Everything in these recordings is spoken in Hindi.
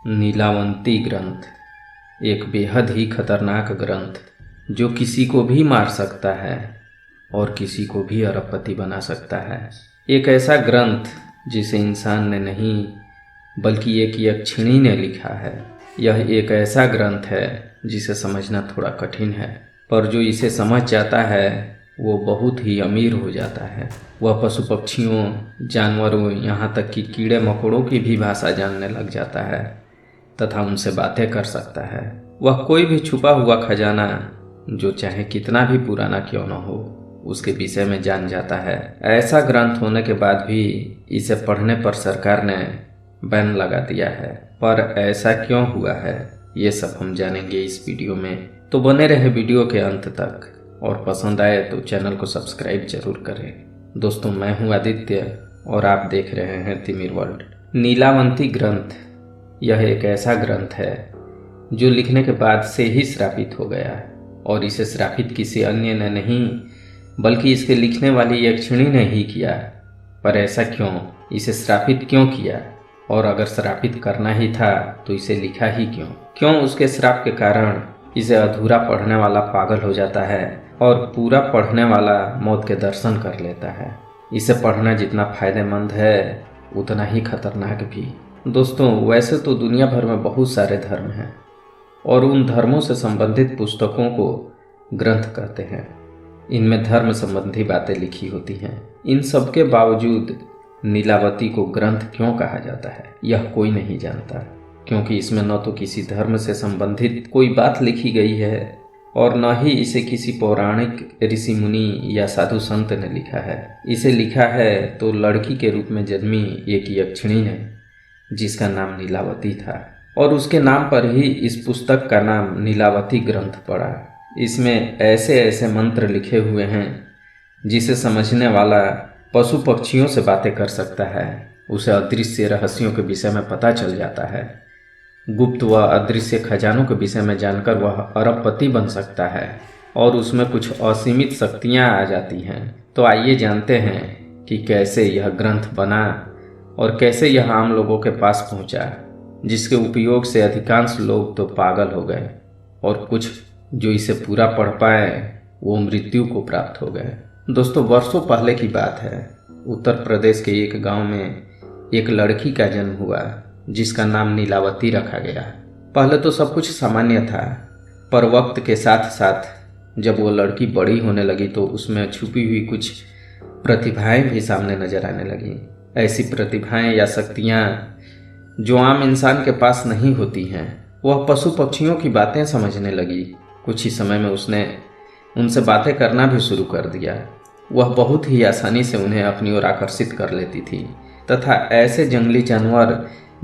नीलावंती ग्रंथ एक बेहद ही खतरनाक ग्रंथ जो किसी को भी मार सकता है और किसी को भी अरबपति बना सकता है। एक ऐसा ग्रंथ जिसे इंसान ने नहीं बल्कि एक यक्षिणी ने लिखा है। यह एक ऐसा ग्रंथ है जिसे समझना थोड़ा कठिन है, पर जो इसे समझ जाता है वो बहुत ही अमीर हो जाता है। वह पशु पक्षियों, जानवरों, यहाँ तक कि कीड़े मकोड़ों की भी भाषा जानने लग जाता है तथा उनसे बातें कर सकता है। वह कोई भी छुपा हुआ खजाना, जो चाहे कितना भी पुराना क्यों न हो, उसके विषय में जान जाता है। ऐसा ग्रंथ होने के बाद भी इसे पढ़ने पर सरकार ने बैन लगा दिया है। पर ऐसा क्यों हुआ है, ये सब हम जानेंगे इस वीडियो में। तो बने रहे वीडियो के अंत तक, और पसंद आए तो चैनल को सब्सक्राइब जरूर करें। दोस्तों, मैं हूं आदित्य और आप देख रहे हैं तिमिर वर्ल्ड। नीलावंती ग्रंथ यह एक ऐसा ग्रंथ है जो लिखने के बाद से ही श्रापित हो गया, और इसे श्रापित किसी अन्य ने नहीं बल्कि इसके लिखने वाली यक्षिणी ने ही किया। पर ऐसा क्यों, इसे श्रापित क्यों किया, और अगर श्रापित करना ही था तो इसे लिखा ही क्यों? क्यों उसके श्राप के कारण इसे अधूरा पढ़ने वाला पागल हो जाता है और पूरा पढ़ने वाला मौत के दर्शन कर लेता है? इसे पढ़ना जितना फायदेमंद है उतना ही खतरनाक भी। दोस्तों, वैसे तो दुनिया भर में बहुत सारे धर्म हैं और उन धर्मों से संबंधित पुस्तकों को ग्रंथ कहते हैं। इनमें धर्म संबंधी बातें लिखी होती हैं। इन सब के बावजूद नीलावती को ग्रंथ क्यों कहा जाता है, यह कोई नहीं जानता, क्योंकि इसमें न तो किसी धर्म से संबंधित कोई बात लिखी गई है और न ही इसे किसी पौराणिक ऋषि मुनि या साधु संत ने लिखा है। इसे लिखा है तो लड़की के रूप में जन्मी एक यक्षिणी ने, जिसका नाम नीलावती था, और उसके नाम पर ही इस पुस्तक का नाम नीलावती ग्रंथ पड़ा। इसमें ऐसे ऐसे मंत्र लिखे हुए हैं जिसे समझने वाला पशु पक्षियों से बातें कर सकता है। उसे अदृश्य रहस्यों के विषय में पता चल जाता है। गुप्त व अदृश्य खजानों के विषय में जानकर वह अरबपति बन सकता है और उसमें कुछ असीमित शक्तियाँ आ जाती हैं। तो आइए जानते हैं कि कैसे यह ग्रंथ बना और कैसे यह आम लोगों के पास पहुंचा, जिसके उपयोग से अधिकांश लोग तो पागल हो गए और कुछ जो इसे पूरा पढ़ पाए वो मृत्यु को प्राप्त हो गए। दोस्तों, वर्षों पहले की बात है। उत्तर प्रदेश के एक गांव में एक लड़की का जन्म हुआ जिसका नाम नीलावती रखा गया। पहले तो सब कुछ सामान्य था, पर वक्त के साथ साथ जब वो लड़की बड़ी होने लगी तो उसमें छुपी हुई कुछ प्रतिभाएं भी सामने नजर आने लगी। ऐसी प्रतिभाएं या शक्तियां जो आम इंसान के पास नहीं होती हैं। वह पशु पक्षियों की बातें समझने लगी। कुछ ही समय में उसने उनसे बातें करना भी शुरू कर दिया। वह बहुत ही आसानी से उन्हें अपनी ओर आकर्षित कर लेती थी तथा ऐसे जंगली जानवर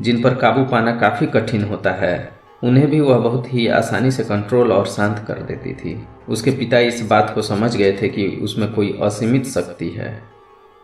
जिन पर काबू पाना काफ़ी कठिन होता है, उन्हें भी वह बहुत ही आसानी से कंट्रोल और शांत कर देती थी। उसके पिता इस बात को समझ गए थे कि उसमें कोई असीमित शक्ति है।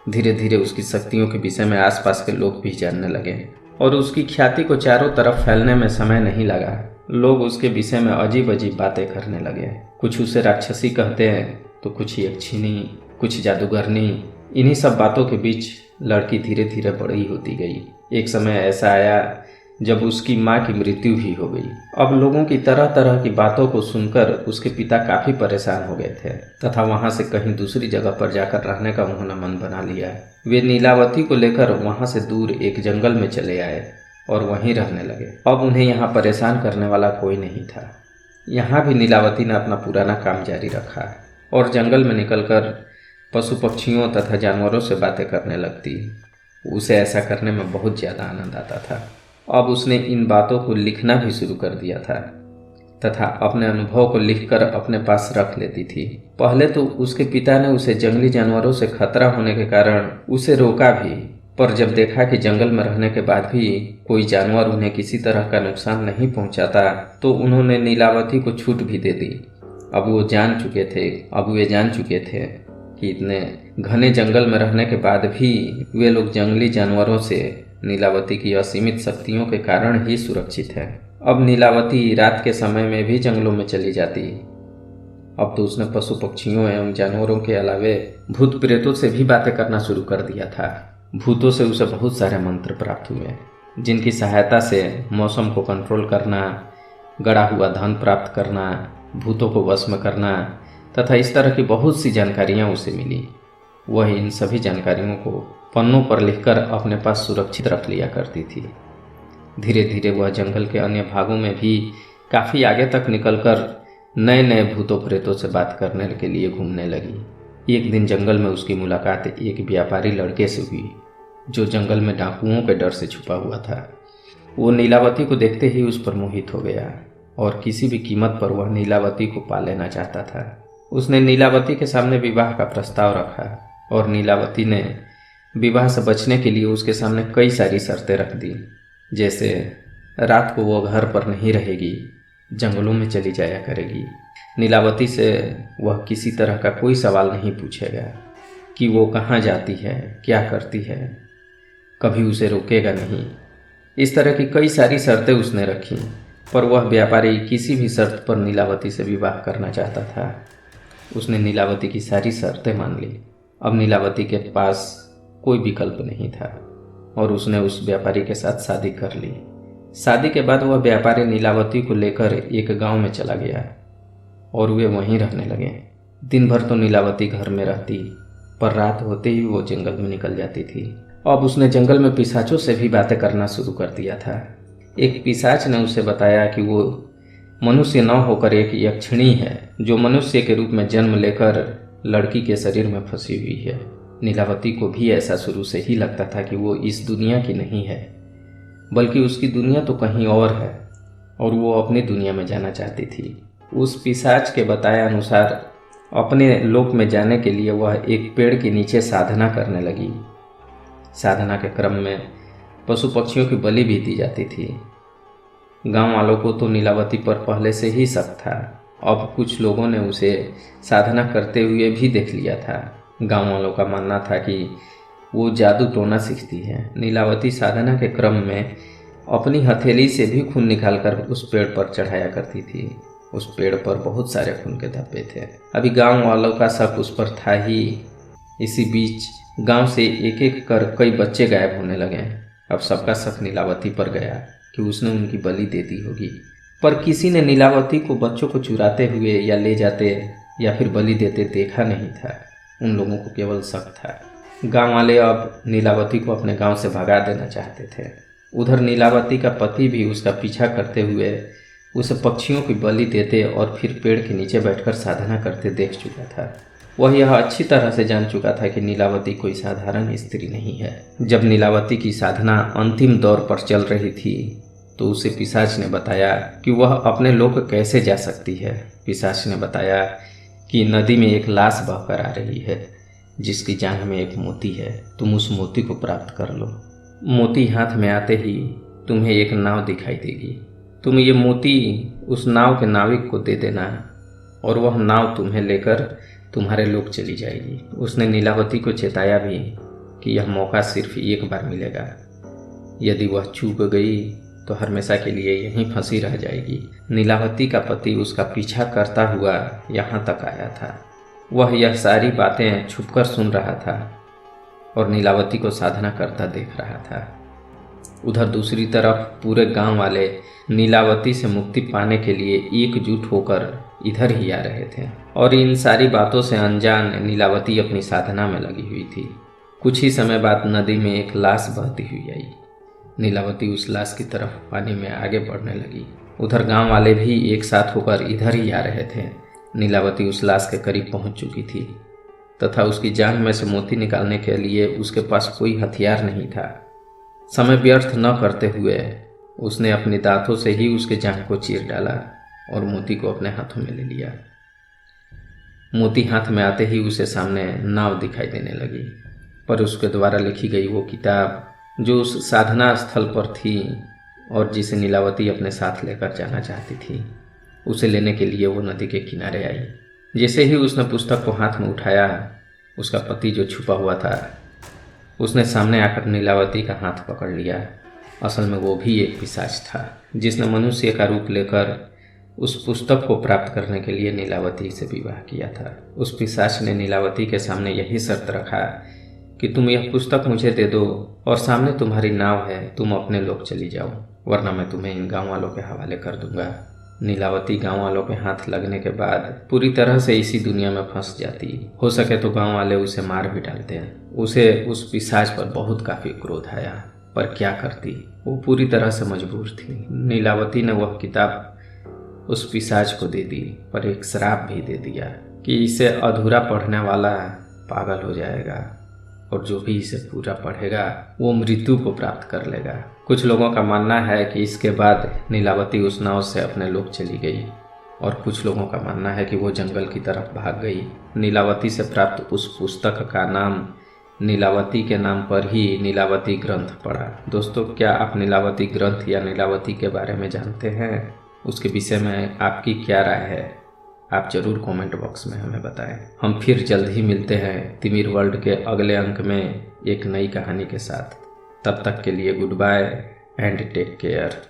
धीरे धीरे उसकी शक्तियों के विषय में आसपास के लोग भी जानने लगे और उसकी ख्याति को चारों तरफ फैलने में समय नहीं लगा। लोग उसके विषय में अजीब अजीब बातें करने लगे। कुछ उसे राक्षसी कहते हैं तो कुछ यक्षिणी, कुछ जादूगरनी। इन्हीं सब बातों के बीच लड़की धीरे धीरे बड़ी होती गई। एक समय ऐसा आया जब उसकी माँ की मृत्यु भी हो गई। अब लोगों की तरह तरह की बातों को सुनकर उसके पिता काफ़ी परेशान हो गए थे तथा वहाँ से कहीं दूसरी जगह पर जाकर रहने का उन्होंने मन बना लिया। वे नीलावती को लेकर वहाँ से दूर एक जंगल में चले आए और वहीं रहने लगे। अब उन्हें यहाँ परेशान करने वाला कोई नहीं था। यहाँ भी नीलावती ने अपना पुराना काम जारी रखा और जंगल में निकलकर पशु पक्षियों तथा जानवरों से बातें करने लगती। उसे ऐसा करने में बहुत ज़्यादा आनंद आता था। अब उसने इन बातों को लिखना भी शुरू कर दिया था तथा अपने अनुभव को लिखकर अपने पास रख लेती थी। पहले तो उसके पिता ने उसे जंगली जानवरों से खतरा होने के कारण उसे रोका भी, पर जब देखा कि जंगल में रहने के बाद भी कोई जानवर उन्हें किसी तरह का नुकसान नहीं पहुंचाता, तो उन्होंने नीलावती को छूट भी दे दी। अब वे जान चुके थे कि इतने घने जंगल में रहने के बाद भी वे लोग जंगली जानवरों से नीलावती की असीमित शक्तियों के कारण ही सुरक्षित है। अब नीलावती रात के समय में भी जंगलों में चली जाती। अब तो उसने पशु पक्षियों एवं जानवरों के अलावे भूत प्रेतों से भी बातें करना शुरू कर दिया था। भूतों से उसे बहुत सारे मंत्र प्राप्त हुए जिनकी सहायता से मौसम को कंट्रोल करना, गड़ा हुआ धन प्राप्त करना, भूतों को वश में करना तथा इस तरह की बहुत सी जानकारियाँ उसे मिली। वह इन सभी जानकारियों को पन्नों पर लिखकर अपने पास सुरक्षित रख लिया करती थी। धीरे धीरे वह जंगल के अन्य भागों में भी काफ़ी आगे तक निकलकर नए नए भूतों प्रेतों से बात करने के लिए घूमने लगी। एक दिन जंगल में उसकी मुलाकात एक व्यापारी लड़के से हुई जो जंगल में डाकुओं के डर से छुपा हुआ था। वो नीलावती को देखते ही उस पर मोहित हो गया और किसी भी कीमत पर वह नीलावती को पा लेना चाहता था। उसने नीलावती के सामने विवाह का प्रस्ताव रखा और नीलावती ने विवाह से बचने के लिए उसके सामने कई सारी शर्तें रख दी, जैसे रात को वो घर पर नहीं रहेगी, जंगलों में चली जाया करेगी। नीलावती से वह किसी तरह का कोई सवाल नहीं पूछेगा कि वो कहाँ जाती है, क्या करती है, कभी उसे रोकेगा नहीं। इस तरह की कई सारी शर्तें उसने रखी, पर वह व्यापारी किसी भी शर्त पर नीलावती से विवाह करना चाहता था। उसने नीलावती की सारी शर्तें मान ली। अब नीलावती के पास कोई विकल्प नहीं था और उसने उस व्यापारी के साथ शादी कर ली। शादी के बाद वह व्यापारी नीलावती को लेकर एक गांव में चला गया और वे वहीं रहने लगे। दिन भर तो नीलावती घर में रहती, पर रात होते ही वो जंगल में निकल जाती थी। अब उसने जंगल में पिशाचों से भी बातें करना शुरू कर दिया था। एक पिशाच ने उसे बताया कि वो मनुष्य न होकर एक यक्षिणी है जो मनुष्य के रूप में जन्म लेकर लड़की के शरीर में फंसी हुई है। नीलावती को भी ऐसा शुरू से ही लगता था कि वो इस दुनिया की नहीं है, बल्कि उसकी दुनिया तो कहीं और है और वो अपनी दुनिया में जाना चाहती थी। उस पिशाच के बताए अनुसार अपने लोक में जाने के लिए वह एक पेड़ के नीचे साधना करने लगी। साधना के क्रम में पशु पक्षियों की बलि भी दी जाती थी। गांव वालों को तो नीलावती पर पहले से ही शक था। अब कुछ लोगों ने उसे साधना करते हुए भी देख लिया था। गांव वालों का मानना था कि वो जादू टोना सीखती है। नीलावती साधना के क्रम में अपनी हथेली से भी खून निकालकर उस पेड़ पर चढ़ाया करती थी। उस पेड़ पर बहुत सारे खून के धब्बे थे। अभी गांव वालों का शक उस पर था ही। इसी बीच गांव से एक एक कर कई बच्चे गायब होने लगे। अब सबका शक नीलावती पर गया कि उसने उनकी बलि दे दी होगी, पर किसी ने नीलावती को बच्चों को चुराते हुए या ले जाते या फिर बलि देते देखा नहीं था। उन लोगों को केवल शक था। गांव वाले अब नीलावती को अपने गांव से भगा देना चाहते थे। उधर नीलावती का पति भी उसका पीछा करते हुए उसे पक्षियों की बलि देते और फिर पेड़ के नीचे बैठकर साधना करते देख चुका था। वह यह अच्छी तरह से जान चुका था कि नीलावती कोई साधारण स्त्री नहीं है। जब नीलावती की साधना अंतिम दौर पर चल रही थी तो उसे पिशाच ने बताया कि वह अपने लोक कैसे जा सकती है। पिशाच ने बताया कि नदी में एक लाश बहकर आ रही है जिसकी जांघ में एक मोती है। तुम उस मोती को प्राप्त कर लो। मोती हाथ में आते ही तुम्हें एक नाव दिखाई देगी। तुम ये मोती उस नाव के नाविक को दे देना और वह नाव तुम्हें लेकर तुम्हारे लोक चली जाएगी। उसने नीलावती को चेताया भी कि यह मौका सिर्फ एक बार मिलेगा। यदि वह चूक गई तो हमेशा के लिए यहीं फंसी रह जाएगी। नीलावती का पति उसका पीछा करता हुआ यहाँ तक आया था। वह यह सारी बातें छुपकर सुन रहा था और नीलावती को साधना करता देख रहा था। उधर दूसरी तरफ पूरे गांव वाले नीलावती से मुक्ति पाने के लिए एकजुट होकर इधर ही आ रहे थे और इन सारी बातों से अनजान नीलावती अपनी साधना में लगी हुई थी। कुछ ही समय बाद नदी में एक लाश बहती हुई आई। नीलावती उस लाश की तरफ पानी में आगे बढ़ने लगी। उधर गांव वाले भी एक साथ होकर इधर ही आ रहे थे। नीलावती उस लाश के करीब पहुंच चुकी थी तथा उसकी जांघ में से मोती निकालने के लिए उसके पास कोई हथियार नहीं था। समय व्यर्थ न करते हुए उसने अपने दांतों से ही उसके जांघ को चीर डाला और मोती को अपने हाथों में ले लिया। मोती हाथ में आते ही उसे सामने नाव दिखाई देने लगी, पर उसके द्वारा लिखी गई वो किताब जो उस साधना स्थल पर थी और जिसे नीलावती अपने साथ लेकर जाना चाहती थी, उसे लेने के लिए वो नदी के किनारे आई। जैसे ही उसने पुस्तक को हाथ में उठाया, उसका पति जो छुपा हुआ था उसने सामने आकर नीलावती का हाथ पकड़ लिया। असल में वो भी एक पिशाच था जिसने मनुष्य का रूप लेकर उस पुस्तक को प्राप्त करने के लिए नीलावती से विवाह किया था। उस पिशाच ने नीलावती के सामने यही शर्त रखा कि तुम यह पुस्तक मुझे दे दो और सामने तुम्हारी नाव है, तुम अपने लोग चली जाओ, वरना मैं तुम्हें इन गांव वालों के हवाले कर दूंगा। नीलावती गांव वालों के हाथ लगने के बाद पूरी तरह से इसी दुनिया में फंस जाती। हो सके तो गांव वाले उसे मार भी डालते हैं। उसे उस पिशाच पर बहुत काफी क्रोध आया, पर क्या करती, वो पूरी तरह से मजबूर थी। नीलावती ने वह किताब उस पिशाच को दे दी, पर एक श्राप भी दे दिया कि इसे अधूरा पढ़ने वाला पागल हो जाएगा और जो भी इसे पूरा पढ़ेगा वो मृत्यु को प्राप्त कर लेगा। कुछ लोगों का मानना है कि इसके बाद नीलावती उस नाव से अपने लोग चली गई और कुछ लोगों का मानना है कि वो जंगल की तरफ भाग गई। नीलावती से प्राप्त उस पुस्तक का नाम नीलावती के नाम पर ही नीलावती ग्रंथ पड़ा। दोस्तों, क्या आप नीलावती ग्रंथ या नीलावती के बारे में जानते हैं? उसके विषय में आपकी क्या राय है? आप जरूर कमेंट बॉक्स में हमें बताएं। हम फिर जल्द ही मिलते हैं तिमिर वर्ल्ड के अगले अंक में एक नई कहानी के साथ। तब तक के लिए goodbye and take care.